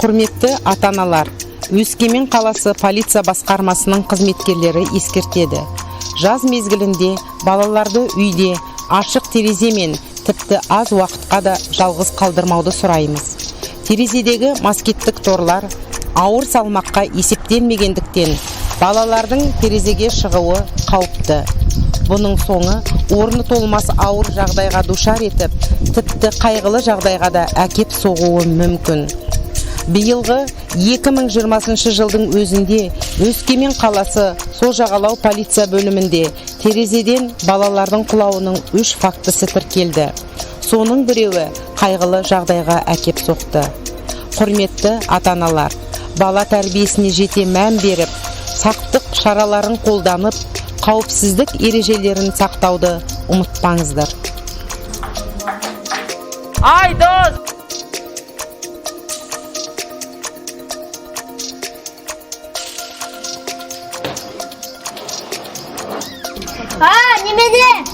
Құрметті ата-аналар, Өскемен қаласы полиция басқармасының қызметкерлері ескертеді. Жаз мезгілінде балаларды үйде ашық тереземен тіпті аз уақытқа да жалғыз қалдырмауды сұраймыз. Терезедегі москиттік торлар ауыр салмаққа есептелмегендіктен балалардың терезеге шығуы қауіпті. Бұның соңы орны толмас ауыр жағдайға душар етіп, тіпті қайғылы жағдайға да әкеп соғуы мүмкін. Биылғы 2020 жылдың өзінде Өскемен қаласы сол жағалау полиция бөлімінде терезеден балалардың құлауының 3 фактісі тіркелді. Соның біреуі қайғылы жағдайға әкеп соқты. Құрметті ата-аналар, бала тәрбиесіне жете мән беріп, сақтық шараларын қолданып, қауіпсіздік ережелерін сақтауды ұмытпаңыздар. Айдос! Немеде?